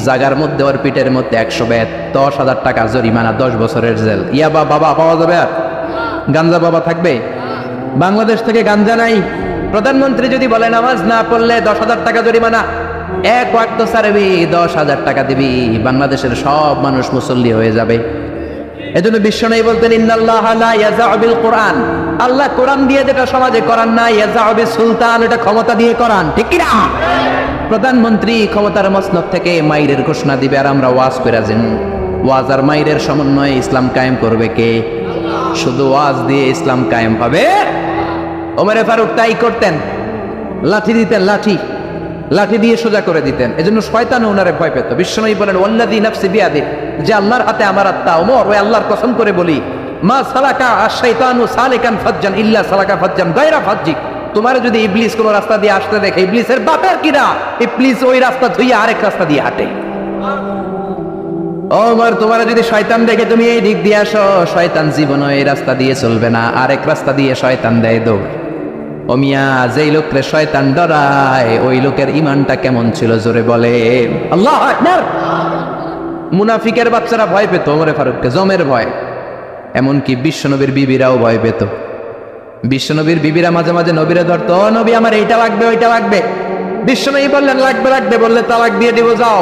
জাগার মধ্যে ওর পিঠের মধ্যে 100 বেত, 10,000 টাকা জরিমানা, 10 বছরের জেল। ইয়াবা বাবা পাওয়া যাবে? আর গাঞ্জা বাবা থাকবে? বাংলাদেশ থেকে গাঞ্জা নাই। প্রধানমন্ত্রী যদি বলে নামাজ না পড়লে 10,000 টাকা জরিমানা, 1 ওয়াক্ত ছাড়বি 10,000 টাকা দিবি, বাংলাদেশের সব মানুষ মুসল্লি হয়ে যাবে। এজন্য বিশ্বনবী বলতেন ইন্নাল্লাহা লা ইয়াযাউ বিল কুরআন, আল্লাহ কোরআন দিয়ে যেটা সমাজে করান না, ইয়াযাউ বিস সুলতান, এটা ক্ষমতা দিয়ে করান, ঠিক কি না? প্রধানমন্ত্রী ক্ষমতার মসনদ থেকে মাইরের ঘোষণা দিবে, আর আমরা ওয়াজ করে যান। ওয়াজ আর মাইরের সমন্বয়ে ইসলাম কায়েম করবে কে? শুধু ওয়াজ দিয়ে ইসলাম কায়েম হবে? ওমরে ফারুক তাই করতেন, লাঠি দিতেন, লাঠি দিয়ে সোজা করে দিতেন। এজন্য শয়তানও ওনারে ভয় পেত। বিশ্বনবী বলেন ওয়াল্লাযী নাফসি বিয়াদি, যে আল্লাহর হাতে আমার আত্মা, ওমর ওই আল্লাহর কসম করে বলি, মা সালাকা আশ-শাইতানু সালিকান ফাজ্জান ইল্লা সালাকা ফাজ্জান গায়রা ফাজ্জিক, তোমার যদি ইবলিস কোন রাস্তা দিয়ে আসতে দেখে, ইবলিসের বাপের কিরা, ইবলিস ওই রাস্তা ধুইয়া আরেক রাস্তা দিয়ে হাঁটে। ওমর তোমার যদি শয়তান দেখে তুমি এই দিক দিয়ে আসো, শয়তান জীবনও এই রাস্তা দিয়ে চলবে না, আরেক রাস্তা দিয়ে শয়তান দেয় দৌড়। ও মিয়া, যেই লোকরে শয়তান ডরায় ওই লোকের ইমানটা কেমন ছিল জোরে বলে আল্লাহু আকবার। মুনাফিকের বাচ্চারা ভয় পেত ওমরে ফারুককে, জমের ভয়। এমনকি বিশ্বনবীর বিবিরাও ভয় পেত। বিশ্বনবীর বিবিরা মাঝে মাঝে নবীরে ধরতো, ও নবী আমার এইটা লাগবে ওইটা লাগবে। বিশ্বনবী বললেন লাগবে লাগবে, বললে তালাক দিয়ে দিব, যাও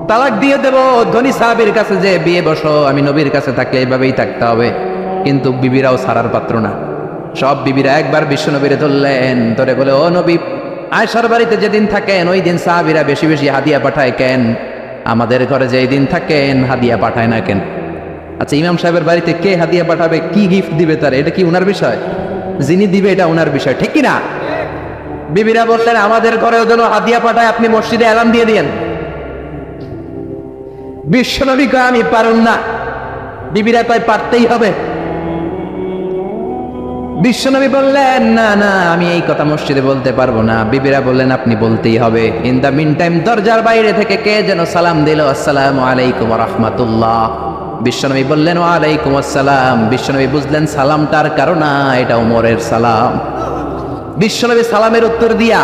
তালাক দিয়ে দেব। ধনী সাহাবীর কাছে যে বিয়ে বসো, আমি নবীর কাছে থাকলে এইভাবেই থাকতে হবে। কিন্তু বিবিরাও ছাড়ার পাত্র না। সব বিবিরা একবার বিশ্বনবীরে ধরলেন, ধরে বলে ও নবী, আয়েশার বাড়িতে যেদিন থাকেন ওই দিন সাহাবীরা বেশি বেশি হাদিয়া পাঠায় কেন? আমাদের ঘরে যেই দিন থাকেন হাদিয়া পাঠায় না কেন? আচ্ছা, ইমাম সাহেবের বাড়িতে কে হাদিয়া পাঠাবে, কি গিফট দিবে তার, এটা কি উনার বিষয়? যিনি দিবে এটা উনার বিষয়, ঠিক কি না? বিবিরা বললেন আমাদের ঘরেও যেন হাদিয়া পাঠায়, আপনি মসজিদে এলান দিয়ে দিয়েন। বিশ্বনবী কয় আমি পারুন না। বিবিরা কয় পারতেই হবে। বিশ্বনবী বললেন, না না, আমি এই কথা মসজিদে বলতে পারবো না। বিবিরা বললেন, আপনি বলতেই হবে। ইন দা মিন টাইম দরজার বাইরে থেকে কে যেন সালাম দিল, আসসালামু আলাইকুম ওয়া রাহমাতুল্লাহ। বিশ্বনবী বললেন, ওয়া আলাইকুম আসসালাম। বিশ্বনবী বুঝলেন সালামটার কারণ না, এটা ওমরের সালাম। বিশ্বনবী সালামের উত্তর দিয়া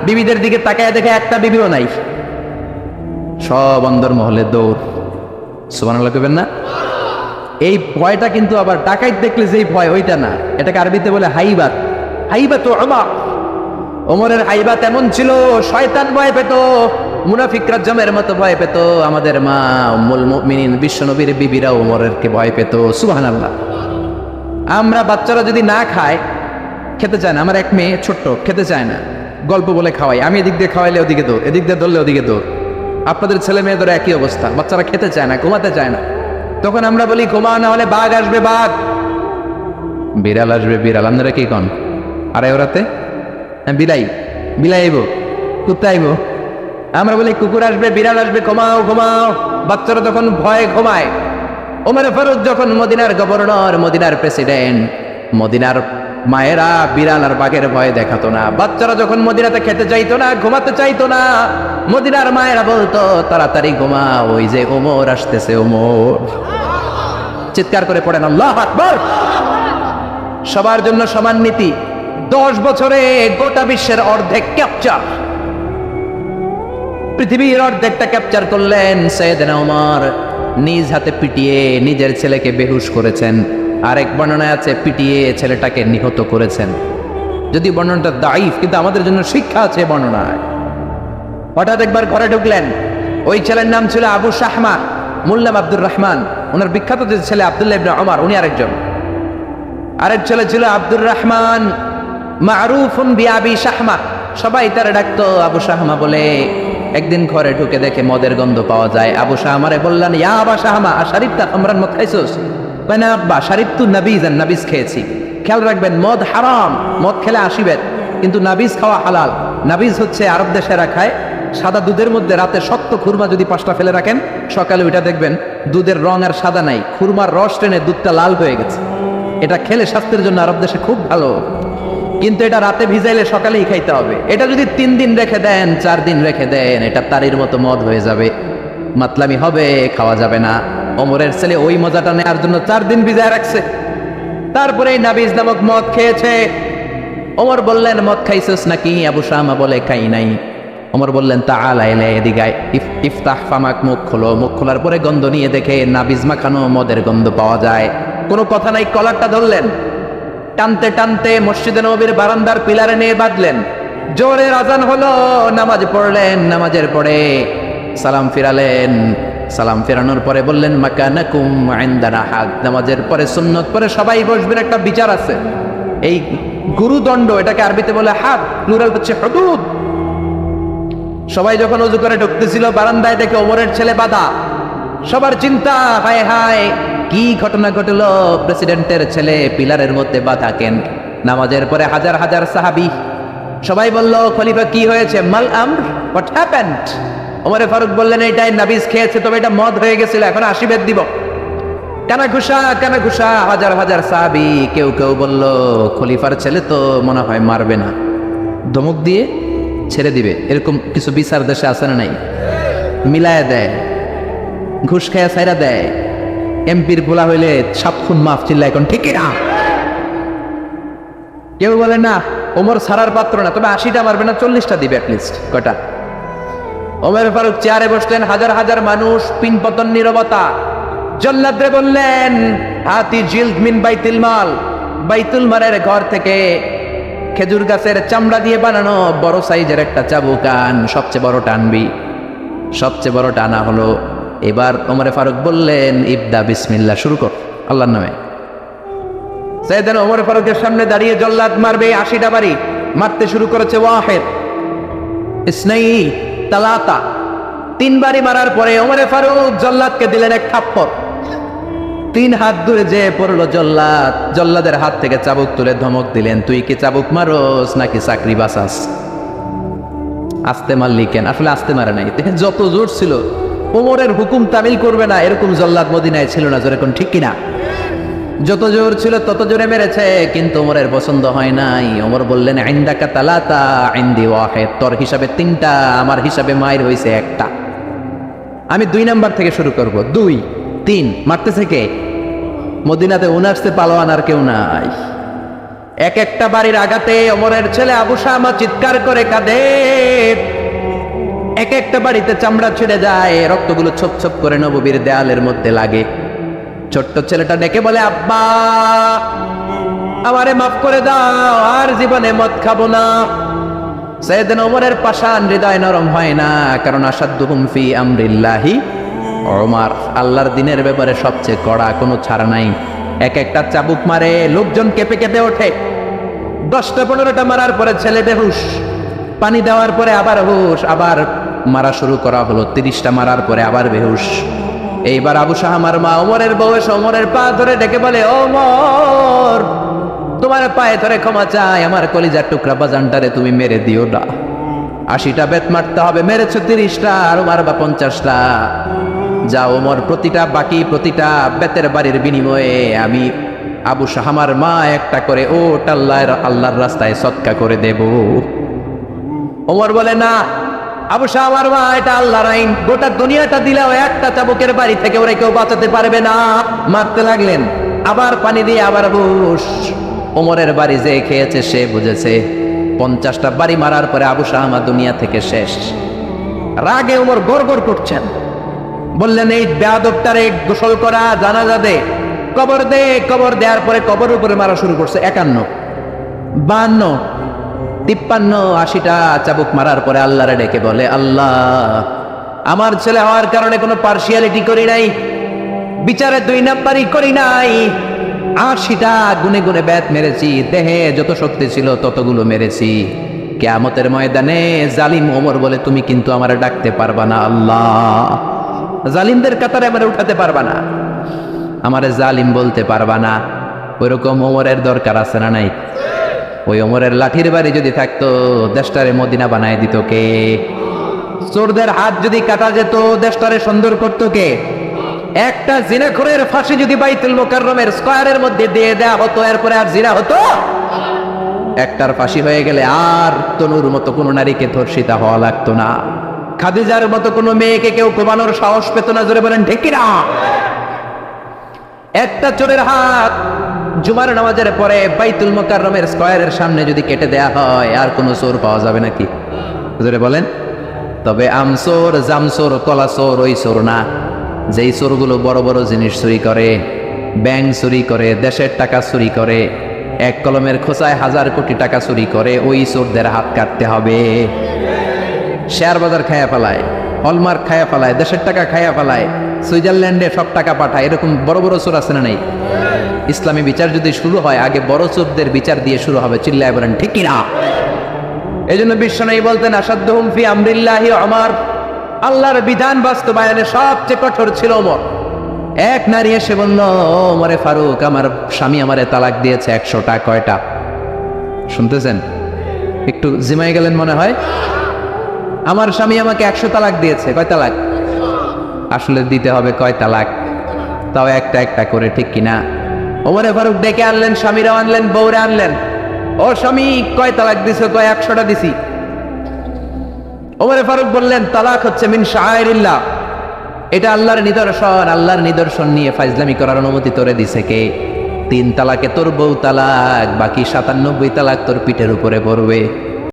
বিবিদের দিকে তাকায় দেখে একটা বিবিও নাই, সব অন্দরমহলে দৌড়। সুবহানাল্লাহ কইবেন না? এই ভয়টা কিন্তু আবার ডাকাইত দেখলে যেই ভয় ওইটা না, এটাকে আরবিতে বলে হাইবাত। হাইবাত ওমর, ওমরের হাইবাত এমন ছিল, শয়তান ভয় পেত, মুনাফিকরা জমের মতো ভয় পেত। আমাদের মা উম্মুল মুমিনিন বিশ্বনবীর বিবিরা ওমরেরকে ভয় পেত। সুবহানাল্লাহ। আমরা বাচ্চারা যদি না খায়, খেতে চায় না, আমার এক মেয়ে ছোট্ট খেতে চায় না, গল্প বলে খাওয়াই, আমি এদিক দিয়ে খাওয়াইলে ওদিকে দৌড়, এদিক দিয়ে ধরলে ওদিকে দৌড়। আপনাদের ছেলে মেয়েদের একই অবস্থা, বাচ্চারা খেতে চায় না, ঘুমাতে চায় না। তখন আমরা বলি ঘুমাও না হলে বাঘ আসবে, বাঘ, বিড়াল আসবে, বিড়াল। আপনারা কি কন? আরে ওরাতে বিলাই, বিলাই আইব, কুত্তা আইব। আমরা বলি কুকুর আসবে, বিড়াল আসবে, ঘুমাও ঘুমাও। বাচ্চারা তখন ভয়ে ঘুমায়। ওমর ফারুক যখন মদিনার গভর্নর, মদিনার প্রেসিডেন্ট, মদিনার মায়েরা বিড়াল আর বাঘের ভয় দেখাতো না। বাচ্চারা যখন মদিনাতে খেতে চাইতো না, ঘুমাতে চাইতো না, মদিনার মায়েরা বলতো তাড়াতাড়ি ঘুমা, ওই যে ওমর আসতেছে, ওমর। চিৎকার করে পড়েন আল্লাহু আকবার। সবার জন্য সমান নীতি। 10 বছরে গোটা বিশ্বের অর্ধেক ক্যাপচার, পৃথিবীর অর্ধেকটা ক্যাপচার করলেন সৈয়দনা ওমর। নিজ হাতে পিটিয়ে নিজের ছেলেকে বেহুশ করেছেন। আরেক বর্ণনায় আছে পিটিয়ে ছেলেটাকে নিহত করেছেন। যদি বর্ণনাটা দাইফ, কিন্তু আমাদের জন্য শিক্ষা আছে বর্ণনায়। হঠাৎ একবার ঘরে ঢুকলেন, ওই ছেলের নাম ছিল আবু শাহমা, মোল্লাম আব্দুর রহমান। ওনার বিখ্যাত যে ছেলে আব্দুল্লাহ ইবনে ওমর, উনি আরেকজন। আরেক ছেলে ছিল আব্দুর রহমান, মারুফুন বিআবি শাহমা, সবাই তারা ডাকতো আবু শাহমা বলে। একদিন ঘরে ঢুকে দেখে মদের গন্ধ পাওয়া যায়। আবু শাহমারে বললেন, ইয়া আবা শাহমা আশারিবতা খামরান, মদ খাইছোস? কয় না আব্বা, শারিবতু নাবিজান, নাবিজ খেয়েছি। খেয়াল রাখবেন, মদ হারাম, মদ খেলে আসিবেন, কিন্তু নাবিজ খাওয়া হালাল। নাবিজ হচ্ছে আরব দেশেরা খায়, সাদা দুধের মধ্যে রাতে শক্ত খুরমা যদি 5টা ফেলে রাখেন, সকালে ওইটা দেখবেন দুধের রং আর সাদা নাই, খুরমার রস টেনে দুধটা লাল হয়ে গেছে। এটা খেলে স্বাস্থ্যের জন্য আরব দেশে খুব ভালো, কিন্তু এটা রাতে ভিজাইলে সকালেই খাইতে হবে। এটা যদি 3 দিন রেখে দেন, 4 দিন রেখে দেন, এটা তারির মতো মদ হয়ে যাবে, মাতলামি হবে, খাওয়া যাবে না। ওমরের ছেলে ওই মজাটা নেওয়ার জন্য 4 দিন ভিজায় রাখছে, তারপরে এই নাবিজ নামক মদ খেয়েছে। ওমর বললেন, মদ খাইছিস নাকি? আবু শামা বলে, খাই নাই। ওমর বললেন, তাআলা ইলা, এদিকে আয়, ইফতাহ ফামাক, মুখ খোলো। মুখ খোলার পরে গন্ধ নিয়ে দেখে নাবিজ মাখানো মদের গন্ধ পাওয়া যায়। কোনো কথা নাই, কলারটা ধরলেন, টানতে টানতে মসজিদে নববীর বারান্দার পিলারে নিয়ে বাঁধলেন। জোরের আজান হলো, নামাজ পড়লেন। নামাজের পরে সালাম ফিরালেন। সালাম ফেরানোর পরে বললেন, মাকানাকুম ইনদানা হাদ। নামাজের পরে সুন্নত পরে সবাই বসবেন, একটা বিচার আছে। এই গুরুদণ্ড, এটাকে আরবিতে বলে হাদ, প্লুরাল হচ্ছে হুদুদ। সবাই যখন ওযু করে ঢুকতেছিল, বারান্দায় দেখে ওমরের ছেলে বাধা। সবার চিন্তা, হায় হায় কি ঘটনা ঘটলো, প্রেসিডেন্টের ছেলে পিলারের মধ্যে বাধা কেন? নামাজের পরে হাজার হাজার সাহাবী সবাই বলল, খলিফা কি হয়েছে? মাল আমর, হোয়াট হ্যাপেন্ড? ওমরে ফারুক বললেন, এটাই নাবিজ খেয়েছে, তবে এটা মদ হয়ে গেছিল, এখন আশীর্বাদ দিব। কানা ঘুষা, কানা ঘুষা, হাজার হাজার সাহাবী। কেউ কেউ বলল, খলিফার ছেলে তো মনে হয় মারবে না, ধমক দিয়ে ছেড়ে দিবে। এরকম কিছু বিচার দেশে আছে না নাই? মিলায় দেয়, ঘুষ খায়া ছাইরা দেয়। এমপির গোলা হইলে 7 খুন মাফ, চিল্লা এখন ঠিক না? কেউ বলে না, ওমর সারার পাত্র না, তবে 80টা মারবে না, 40টা দিবে অ্যাটলিস্ট। কটা? ওমর ফারুক চেয়ারে বসলেন, হাজার হাজার মানুষ, পিনপতন নীরবতা। জল্লাদরে বললেন, হাতি জিলদ মিন বাইতুল মাল, বাইতুল মালের ঘর থেকে খেজুর গাছের চামড়া দিয়ে বানানো বড় সাইজের একটা চাবুক আন, সবচেয়ে বড় টানবি। সবচেয়ে বড় টানা হলো। এবার ওমরে ফারুক বললেন, ইবদা বিসমিল্লাহ, শুরু কর আল্লাহর নামে। সাইয়েদনা ওমর ফারুকের সামনে দাঁড়িয়ে জল্লাদ মারবে 80টা বাড়ি। মারতে শুরু করেছে, ওয়াহিদ, ইসনাই, তালাতা, 3 বাড়ি মারার পরে ওমরে ফারুক জল্লাদকে দিলেন এক থাপ্পড়। 3 হাত দূরে যে পড়লো জল্লাদ। জল্লাদের হাত থেকে চাবুক তুলে ধমক দিলেন, তুই কি চাবুক মারোস নাকি চাকরি বাঁচাস? আস্তে মারলি কেন? আসলে আস্তে মারে নাই, যত জোর ছিল। ওমরের হুকুম তামিল করবে না এরকম জল্লাদ মদিনায় ছিল না, যেরকম ঠিক কিনা? যত জোর ছিল তত জোরে মেরেছে, কিন্তু ওমরের পছন্দ হয় নাই। ওমর বললেন, ইনদাকা তালাতা ইনদি ওয়াহিদ, তোর হিসাবে 3টা, আমার হিসাবে মায়ের হয়েছে 1টা। আমি 2 নাম্বার থেকে শুরু করব। 2 3 মারতেছে কে? মদিনাতে উনারসে পালোয়ান আর কেউ নাই। এক একটা বাড়ির আঘাতে ওমরের ছেলে আবু শামা চিৎকার করে কাঁদে। এক একটা বাড়িতে চামড়া ছিঁড়ে যায়, রক্তগুলো ছোপ ছোপ করে নববীর দেয়ালের মধ্যে লাগে। ছোট্ট ছেলেটা ডেকে বলে, আব্বা আমারে মাফ করে দাও, আর জীবনে মদ খাবো না। সাইয়েদনা ওমরের পাষাণ হৃদয় নরম হয় না, কারণ আসাদ্দুহুম ফি আমরিল্লাহি ওমর, আল্লাহর দিনের ব্যাপারে সবচেয়ে কড়া, কোনো ছাড় নাই। এক একটা চাবুক মারে, লোকজন কেঁপে কেঁপে ওঠে। 10টা 15টা মারার পরে ছেলে বেহুশ, পানি দেওয়ার পরে আবার হুশ, আবার মারা শুরু করা হলো। 30টা মারার পরে আবার বেহুশ। এইবার আবু শাহামার মা ওমরের বউ এসে ওমরের পা ধরে ডেকে বলে, ওমর তোমার পায়ে ধরে ক্ষমা চাই, আমার কলিজার টুকরা বাজানটারে তুমি মেরে দিও না। 80টা বেত মারতে হবে, মেরেছো 30টা, আর মারবা 50টা। যা ওমর, প্রতিটা বেতের বাড়ির বিনিময়ে আমি আবু শাহামার মা একটা করে ওট আল্লাহর রাস্তায় সদকা করে দেব। ওমর বলে, না আবু শাহামার মা, এটা আল্লাহর আইন, গোটা দুনিয়াটা দিলেও একটা চাবুকের বাড়ি থেকে ওরা কেউ বাঁচাতে পারবে না। মারতে লাগলেন, আবার পানি দিয়ে আবার হুশ। ওমরের বাড়ি যে খেয়েছে সে বুঝেছে। 50টা বাড়ি মারার পরে আবু শাহামা দুনিয়া থেকে শেষ। রাগে ওমর গড়গড় করছেন, বললেন, এই বেয়াদবটারে গোসল করা, জানাজা দে, কবর দে। কবর দেওয়ার পরে কবর উপরে মারা শুরু করছে। 51 52 53 80টা চাবুক মারার পরে আল্লাহরে ডেকে বলে, আল্লাহ আমার ছেলে হওয়ার কারণে কোনো পার্সিয়ালিটি করি নাই, বিচারে 2 নাম্বারই করি নাই। 80টা গুনে গুনে ব্যাত মেরেছি, দেহে যত শক্তি ছিল ততগুলো মেরেছি। কিয়ামতের ময়দানে জালিম ওমর বলে, তুমি কিন্তু আমারে ডাকতে পারবা না আল্লাহ, জালিমদের কাতারে আমারে উঠাতে পারবা না, আমারে জালিম বলতে পারবা না। ওইরকম ওমরের দরকার আছে না নাই? ওই ওমরের লাঠির বাড়ি যদি থাকতো, দেশটারে মদিনা বানায় দিত কে? চোরদের হাত যদি কাটা যেত, দেশটারে সুন্দর করতো কে? একটা জিনাখোরের ফাঁসি যদি বাইতুল মুকাররমের স্কয়ারের মধ্যে দিয়ে দেয়া হতো, এরপরে আর জিনা হতো? একটার ফাঁসি হয়ে গেলে আর তনুর মতো কোনো নারীকে ধর্ষিতা হওয়া লাগতো না, খাদিজার মতো কোনো মেয়েকে কেউ কোবানোর সাহস পেত না। জোরে বলেন ঠিক কিনা? একটা চোরের হাত জুমার নামাজের পরে বাইতুল মুকাররমের স্কয়ারের সামনে যদি কেটে দেয়া হয়, আর কোনো চোর পাওয়া যাবে নাকি? জোরে বলেন। তবে আমচোর, জামচোর, কলাচোর ওই চোর না, যেই চোরগুলো বড় বড় জিনিস চুরি করে, ব্যাংক চুরি করে, দেশের টাকা চুরি করে, এক কলমের খোঁচায় 1000 কোটি টাকা চুরি করে, ওই চোরদের হাত কাটতে হবে। শেয়ার বাজার খায়া ফেলায়, হলমার্ক খায়া ফেলায়, দেশের টাকা খায়া ফেলায়, সুইজারল্যান্ডে সব টাকা পাঠায়, এরকম বড় বড় চোর আছে না নাই? ইসলামী বিচার যদি শুরু হয়, আগে বড় চোরদের বিচার দিয়ে শুরু হবে। চিল্লায় বলেন ঠিক কিনা? এই জন্য বিশ্বনবী বলতেন, আসাদ্দুহুম ফি আমরিল্লাহি ওমর, আল্লাহর বিধান বাস্তবায়নে সবচেয়ে কঠোর ছিল ওমর। এক নারী এসে বলল, ওমরে ফারুক, আমার স্বামী আমারে তালাক দিয়েছে 100টা। কয়টা? শুনতেছেন? একটু জিমাই গেলেন মনে হয়। আমার স্বামী আমাকে 100 তালাক দিয়েছে। কয় তালাক? আসলে দিতে হবে কয় তালাক? তাও একটা একটা করে, ঠিক কিনা? ওমরে ফারুক ডেকে আনলেন, স্বামীরাও আনলেন, বউরে আনলেন। ও স্বামী, কয় তালাক দিছো? কয় 100টা দিছি। ওমরে ফারুক বললেন, তালাক হচ্ছে মিন শাআইরিল্লাহ, এটা আল্লাহর নিদর্শন। আল্লাহর নিদর্শন নিয়ে ফাইজলামি করার অনুমতি তোরে দিছে কে? 3 তালাকে তোর বউ তালাক, বাকি 97 তালাক তোর পিঠের উপরে পড়বে।